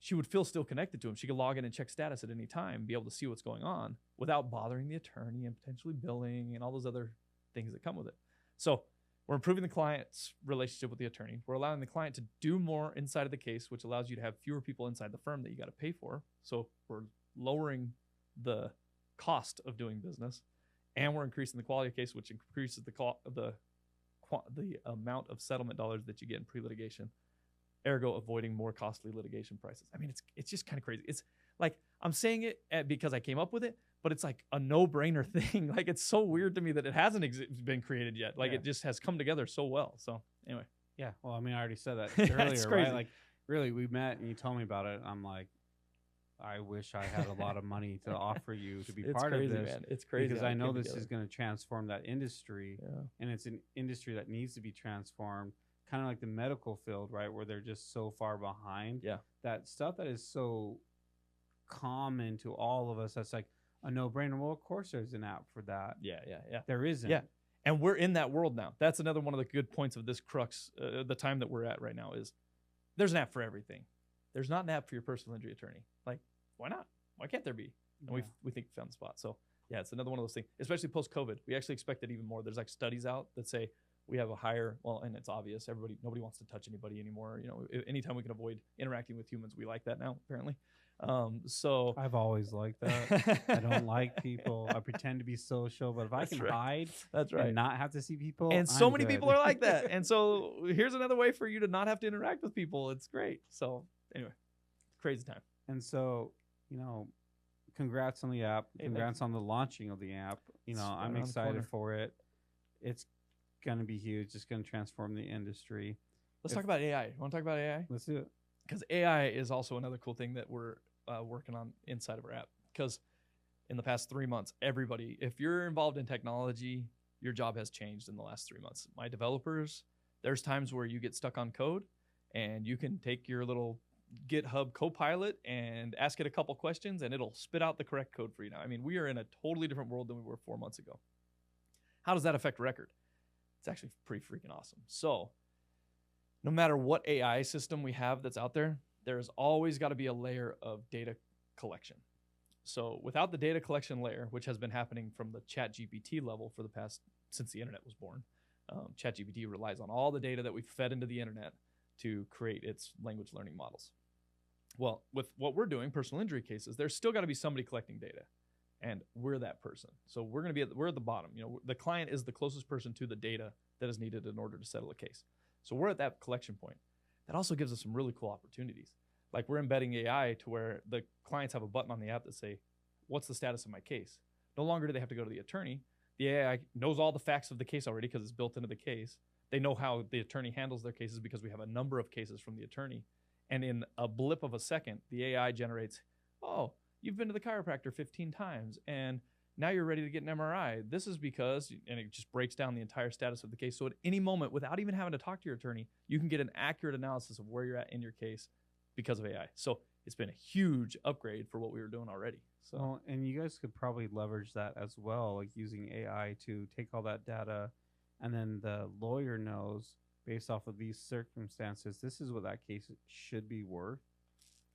she would feel still connected to him. She could log in and check status at any time, be able to see what's going on without bothering the attorney and potentially billing and all those other things that come with it. So we're improving the client's relationship with the attorney. We're allowing the client to do more inside of the case, which allows you to have fewer people inside the firm that you got to pay for. So we're lowering the cost of doing business, and we're increasing the quality of case, which increases the amount of settlement dollars that you get in pre-litigation, ergo avoiding more costly litigation prices. I mean, it's just kind of crazy. It's like, I'm saying it because I came up with it, but it's like a no-brainer thing. Like, it's so weird to me that it hasn't been created yet. Like, It just has come together so well. So anyway. Yeah. Well, I mean, I already said that earlier, right? Like, really, we met and you told me about it. I'm like, I wish I had a lot of money to offer you to be It's part crazy, of this, man. It's crazy because how I it know came this together. is going to transform that industry, Yeah. and it's an industry that needs to be transformed, kind of like the medical field, right, where they're just so far behind. Yeah. That stuff that is so common to all of us, that's like a no-brainer. Well, of course there's an app for that. Yeah. There isn't. Yeah. And we're in that world now. That's another one of the good points of this crux, the time that we're at right now, is there's an app for everything. There's not an app for your personal injury attorney. Like, why not? Why can't there be? And we think we found the spot. So yeah, it's another one of those things, especially post-COVID. We actually expect it even more. There's like studies out that say we have a higher, well, and it's obvious, nobody wants to touch anybody anymore. You know, anytime we can avoid interacting with humans, we like that now, apparently. So I've always liked that. I don't like people. I pretend to be social, but if I can hide and not have to see people, and so I'm many good. people are like that. And so here's another way for you to not have to interact with people. It's great. So anyway, crazy time. And so, you know, congrats on the app. Hey, Congrats on the launching of the app. You know, It's right I'm around the excited corner. for it. It's going to be huge. It's going to transform the industry. Let's talk about AI. You want to talk about AI? Let's do it. Because AI is also another cool thing that we're working on inside of our app. Because in the past 3 months, everybody, if you're involved in technology, your job has changed in the last 3 months. My developers, there's times where you get stuck on code and you can take your little GitHub Copilot and ask it a couple questions and it'll spit out the correct code for you now. I mean, we are in a totally different world than we were 4 months ago. How does that affect record? It's actually pretty freaking awesome. So no matter what AI system we have that's out there, there's always got to be a layer of data collection. So without the data collection layer, which has been happening from the ChatGPT level for the past, since the internet was born, ChatGPT relies on all the data that we fed into the internet to create its language learning models. Well, with what we're doing, personal injury cases, there's still got to be somebody collecting data, and we're that person. So we're at the bottom. You know, the client is the closest person to the data that is needed in order to settle a case. So we're at that collection point. That also gives us some really cool opportunities. Like we're embedding AI to where the clients have a button on the app that say, what's the status of my case? No longer do they have to go to the attorney. The AI knows all the facts of the case already because it's built into the case. They know how the attorney handles their cases because we have a number of cases from the attorney. And in a blip of a second, the AI generates, oh, you've been to the chiropractor 15 times and now you're ready to get an MRI. This is because, and it just breaks down the entire status of the case. So at any moment, without even having to talk to your attorney, you can get an accurate analysis of where you're at in your case because of AI. So it's been a huge upgrade for what we were doing already. So, Well, and you guys could probably leverage that as well, like using AI to take all that data, and then the lawyer knows based off of these circumstances, this is what that case should be worth,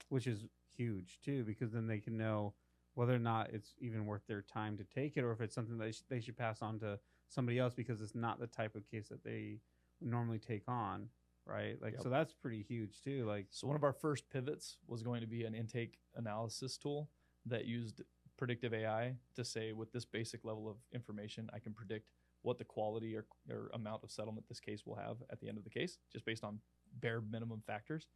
which is huge too, because then they can know whether or not it's even worth their time to take it, or if it's something that they should pass on to somebody else because it's not the type of case that they would normally take on, right? Like, Yep. So that's pretty huge too. Like, so one of our first pivots was going to be an intake analysis tool that used predictive AI to say, with this basic level of information, I can predict what the quality or amount of settlement this case will have at the end of the case, just based on bare minimum factors.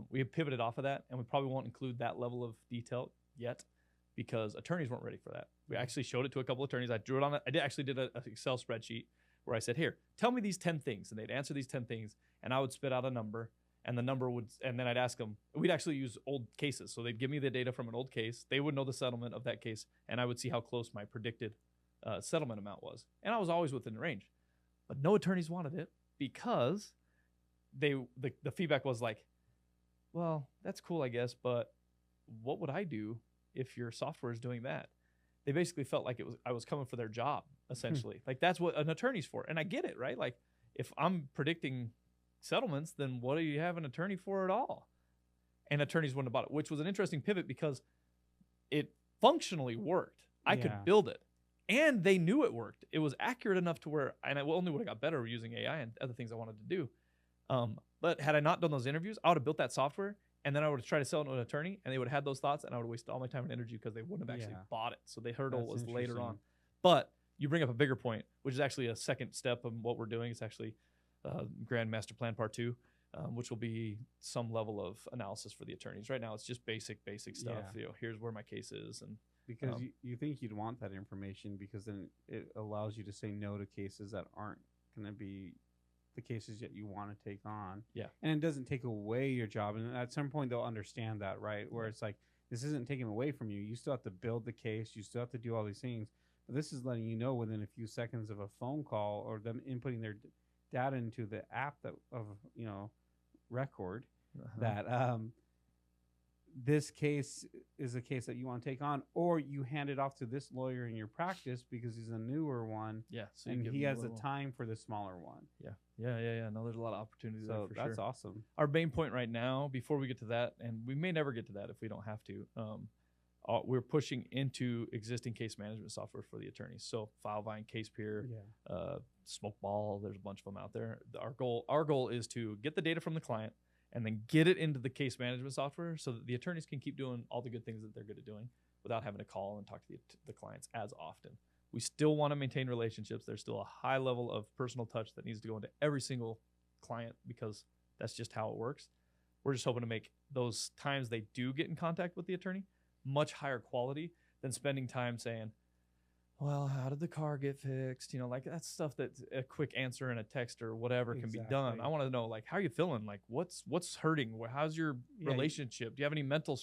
We have pivoted off of that, and we probably won't include that level of detail yet because attorneys weren't ready for that. We actually showed it to a couple of attorneys. I drew it on it. I actually did an Excel spreadsheet where I said, here, tell me these 10 things. And they'd answer these 10 things, and I would spit out a number, and the number would, and then I'd ask them, we'd actually use old cases. So they'd give me the data from an old case. They would know the settlement of that case, and I would see how close my predicted settlement amount was. And I was always within range. But no attorneys wanted it because the feedback was like, well, that's cool, I guess, but what would I do if your software is doing that? They basically felt like I was coming for their job, essentially. Like, that's what an attorney's for. And I get it, right? Like, if I'm predicting settlements, then what do you have an attorney for at all? And attorneys wouldn't have bought it, which was an interesting pivot because it functionally worked. I could build it. And they knew it worked. It was accurate enough to where, and I only would have got better using AI and other things I wanted to do. But had I not done those interviews, I would have built that software, and then I would have tried to sell it to an attorney, and they would have had those thoughts, and I would have wasted all my time and energy because they wouldn't have actually bought it. So the hurdle was later on. But you bring up a bigger point, which is actually a second step of what we're doing. It's actually Grand Master Plan Part 2, which will be some level of analysis for the attorneys. Right now, it's just basic stuff. You know, here's where my case is, and because you think you'd want that information, because then it allows you to say no to cases that aren't going to be the cases that you want to take on. Yeah. And it doesn't take away your job. And at some point they'll understand that, right? Where it's like, This isn't taken away from you. You still have to build the case. You still have to do all these things. But this is letting you know within a few seconds of a phone call or them inputting their data into the app that of record that this case is a case that you want to take on, or you hand it off to this lawyer in your practice because he's a newer one. Yeah. So and he has the time for the smaller one. Yeah. No, there's a lot of opportunities there for that's sure. awesome. Our main point right now, before we get to that, and we may never get to that if we don't have to, we're pushing into existing case management software for the attorneys. So FileVine, CasePeer, Smokeball, there's a bunch of them out there. Our goal is to get the data from the client and then get it into the case management software so that the attorneys can keep doing all the good things that they're good at doing without having to call and talk to the clients as often. We still want to maintain relationships. There's still a high level of personal touch that needs to go into every single client because that's just how it works. We're just hoping to make those times they do get in contact with the attorney much higher quality than spending time saying, well, how did the car get fixed? Like that's stuff that a quick answer in a text or whatever can be done. I want to know, like, how are you feeling? Like, what's hurting? How's your relationship? Do you have any mental health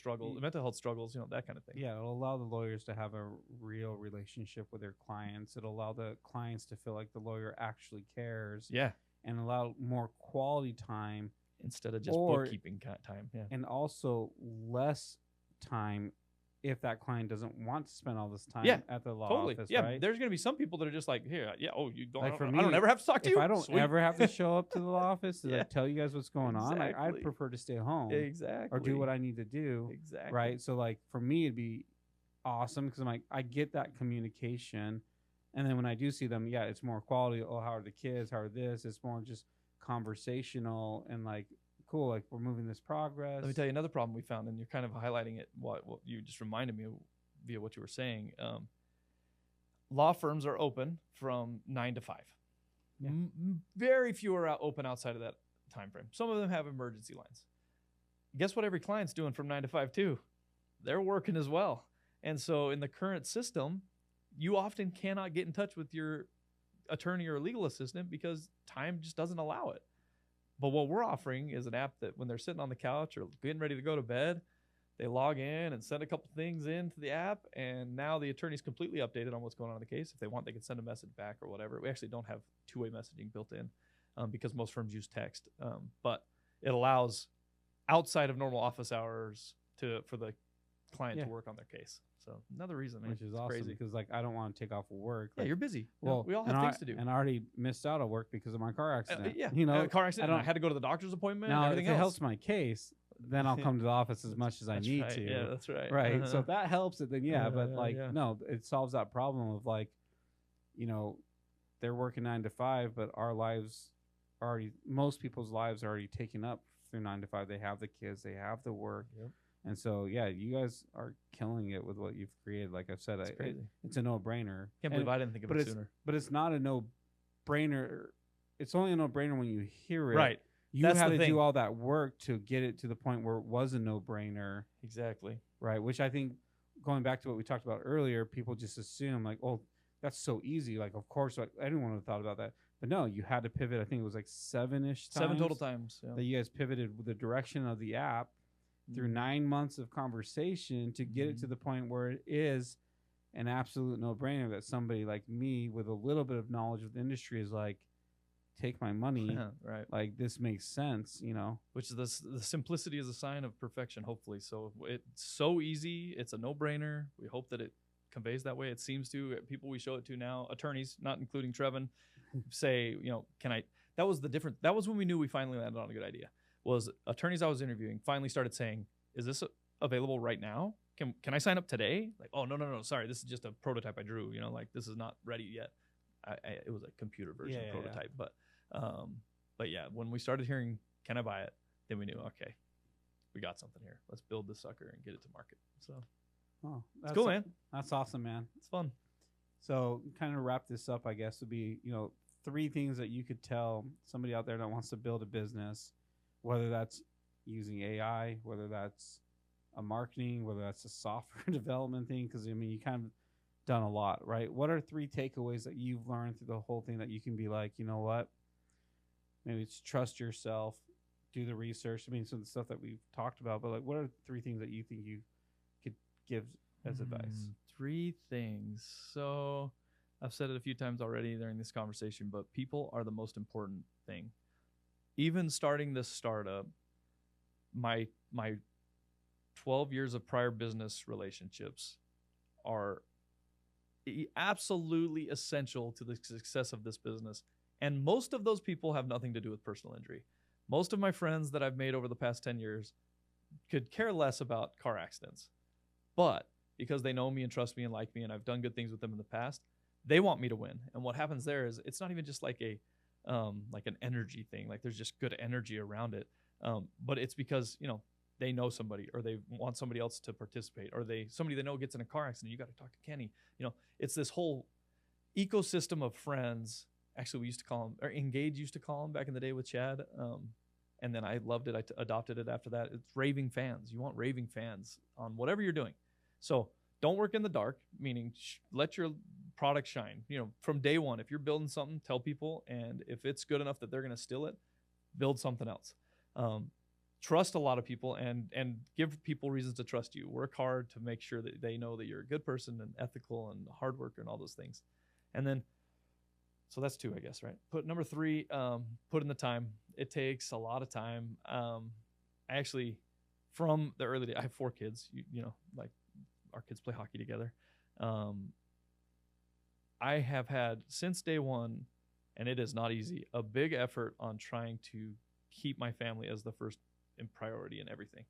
struggles? That kind of thing. Yeah, it'll allow the lawyers to have a real relationship with their clients. It'll allow the clients to feel like the lawyer actually cares. Yeah. And allow more quality time instead of just bookkeeping time. Yeah. And also less time if that client doesn't want to spend all this time at the law office, right? There's going to be some people that are just like, here, you don't. Like for me, I don't ever have to talk to you. If I don't ever have to show up to the law office to tell you guys what's going on, I'd prefer to stay home, or do what I need to do, right? So like for me, it'd be awesome because I'm like, I get that communication, and then when I do see them, it's more quality. Oh, how are the kids? How are this? It's more just conversational and like. Cool, like we're moving this progress. Let me tell you another problem we found, and you're kind of highlighting it. What you just reminded me of via what you were saying. Law firms are open from 9 to 5. Yeah. Very few are open outside of that time frame. Some of them have emergency lines. Guess what? Every client's doing from 9 to 5 too. They're working as well, and so in the current system, you often cannot get in touch with your attorney or legal assistant because time just doesn't allow it. But what we're offering is an app that when they're sitting on the couch or getting ready to go to bed, they log in and send a couple things into the app, and now the attorney's completely updated on what's going on in the case. If they want, they can send a message back or whatever. We actually don't have two-way messaging built in because most firms use text. But it allows outside of normal office hours for the client to work on their case. So another reason, which is awesome because like I don't want to take off of work. Like, you're busy. Well, we all have things to do, and I already missed out on work because of my car accident. Car accident. I had to go to the doctor's appointment. Now, and everything if it helps my case, then I'll come to the office as much as I need to. Yeah, that's right. Right. So if that helps it, then but no, it solves that problem of like, they're working 9 to 5, but our lives most people's lives are already taken up through 9 to 5. They have the kids, they have the work. Yep. And so, you guys are killing it with what you've created. Like I've said, it's a no-brainer. Can't believe I didn't think of it sooner. But it's not a no-brainer. It's only a no-brainer when you hear it. Right. You had to do all that work to get it to the point where it was a no-brainer. Exactly. Right. Which I think, going back to what we talked about earlier, people just assume like, oh, that's so easy. Like, of course, anyone would have thought about that. But no, you had to pivot. I think it was like 7-ish times. 7 total times. That you guys pivoted with the direction of the app. Through 9 months of conversation to get it to the point where it is an absolute no-brainer that somebody like me with a little bit of knowledge of the industry is like, take my money. Right. Like, this makes sense, Which is the simplicity is a sign of perfection, hopefully. So it's so easy. It's a no-brainer. We hope that it conveys that way. It seems to. People we show it to now, attorneys, not including Trevon, say, that was when we knew we finally landed on a good idea. Was attorneys I was interviewing finally started saying, is this available right now? Can I sign up today? Like, oh, no, sorry. This is just a prototype I drew, like this is not ready yet. It was a computer version prototype. But yeah, when we started hearing, can I buy it? Then we knew, okay, we got something here. Let's build this sucker and get it to market. So it's cool, man. That's awesome, man. It's fun. So kind of wrap this up, I guess, would be, 3 things that you could tell somebody out there that wants to build a business, whether that's using AI, whether that's a marketing, whether that's a software development thing, because, you kind of done a lot, right? What are 3 takeaways that you've learned through the whole thing that you can be like, you know what? Maybe it's trust yourself, do the research. Some of the stuff that we've talked about, but like, what are 3 things that you think you give as advice? 3 things. So I've said it a few times already during this conversation, but people are the most important thing. Even starting this startup, my 12 years of prior business relationships are absolutely essential to the success of this business. And most of those people have nothing to do with personal injury. Most of my friends that I've made over the past 10 years could care less about car accidents. But because they know me and trust me and like me, and I've done good things with them in the past, they want me to win. And what happens there is it's not even just like like an energy thing. Like there's just good energy around it. But it's because, they know somebody, or they want somebody else to participate, or somebody they know gets in a car accident. You got to talk to Kenny. It's this whole ecosystem of friends. Actually, we used to call them, or Engage used to call them back in the day with Chad. And then I loved it. I adopted it after that. It's raving fans. You want raving fans on whatever you're doing. So don't work in the dark, meaning let your product shine. From day one, if you're building something, tell people. And if it's good enough that they're going to steal it, build something else. Trust a lot of people and give people reasons to trust you. Work hard to make sure that they know that you're a good person and ethical and hard worker and all those things. And then, so that's 2, I guess, right? Number 3, put in the time. It takes a lot of time. I actually, from the early days, I have 4 kids, like our kids play hockey together. I have had since day one, and it is not easy, a big effort on trying to keep my family as the first in priority in everything.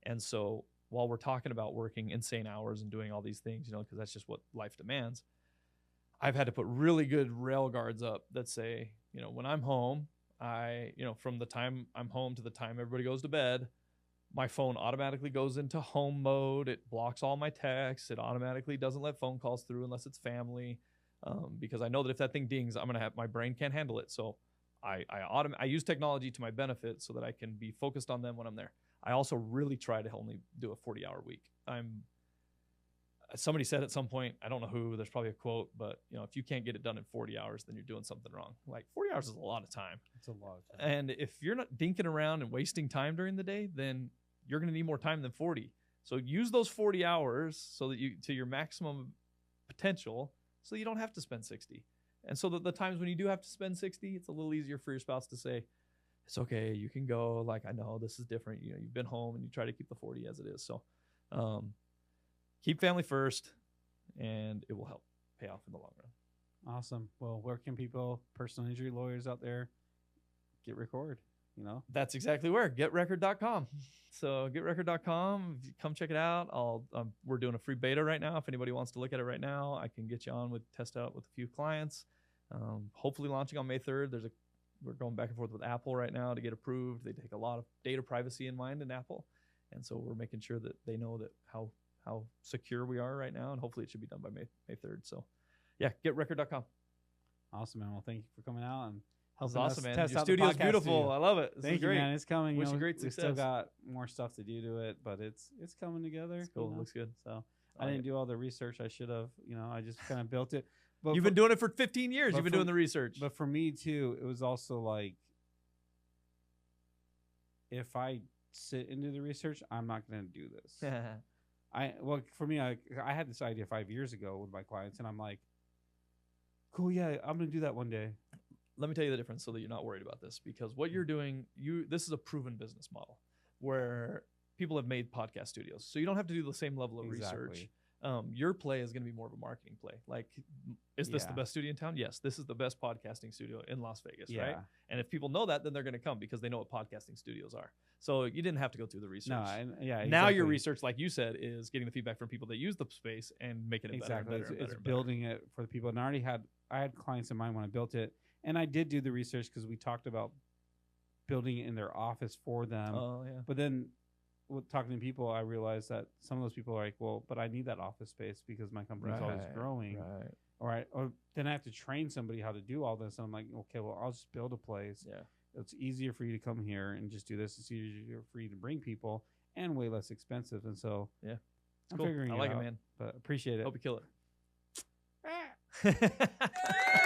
And so while we're talking about working insane hours and doing all these things, because that's just what life demands, I've had to put really good rail guards up that say, when I'm home, from the time I'm home to the time everybody goes to bed, my phone automatically goes into home mode. It blocks all my texts. It automatically doesn't let phone calls through unless it's family, because I know that if that thing dings, my brain can't handle it. So I use technology to my benefit so that I can be focused on them when I'm there. I also really try to only do a 40-hour week. Somebody said at some point, I don't know who, there's probably a quote, but if you can't get it done in 40 hours, then you're doing something wrong. Like 40 hours is a lot of time. It's a lot of time. And if you're not dinking around and wasting time during the day, then you're going to need more time than 40. So use those 40 hours so that to your maximum potential, so you don't have to spend 60. And so the times when you do have to spend 60, it's a little easier for your spouse to say, it's okay, you can go. Like, I know this is different. You've been home, and you try to keep the 40 as it is. So keep family first, and it will help pay off in the long run. Awesome. Well, where can people, personal injury lawyers out there, get record? That's exactly where. GetRecord.com. So GetRecord.com. Come check it out. We're doing a free beta right now. If anybody wants to look at it right now, I can get you on test out with a few clients. Hopefully launching on May 3rd. We're going back and forth with Apple right now to get approved. They take a lot of data privacy in mind in Apple, and so we're making sure that they know that how secure we are right now, and hopefully it should be done by May 3rd. So, yeah, GetRecord.com. Awesome, man. Well, thank you for coming out and helping us man. Test Your studio's beautiful. Studio. I love it. Thank you, great. Man. It's coming. Wish you great success. We still got more stuff to do to it, but it's coming together. It's cool. It looks good. So I didn't do all the research I should have. I just kind of built it. But You've been doing it for 15 years. You've been doing the research. But for me too, it was also like, if I sit and do the research, I'm not going to do this. For me, I had this idea 5 years ago with my clients, and I'm like, cool, yeah, I'm going to do that one day. Let me tell you the difference so that you're not worried about this, because what you're doing, this is a proven business model where people have made podcast studios. So you don't have to do the same level of research. Your play is going to be more of a marketing play. Like, is this the best studio in town? Yes, this is the best podcasting studio in Las Vegas, right? And if people know that, then they're going to come because they know what podcasting studios are. So you didn't have to go through the research. No, exactly. Now your research, like you said, is getting the feedback from people that use the space and making it better and better. It's building it for the people. And I had clients in mind when I built it, and I did do the research because we talked about building it in their office for them. Oh yeah. But then, with talking to people, I realized that some of those people are like, well, but I need that office space because my company's always growing. Right. Or then I have to train somebody how to do all this. And I'm like, okay, well, I'll just build a place. Yeah. It's easier for you to come here and just do this. It's easier for you to bring people and way less expensive. And so, yeah, I'm figuring it out. I like it, man. But appreciate it. Hope you kill it.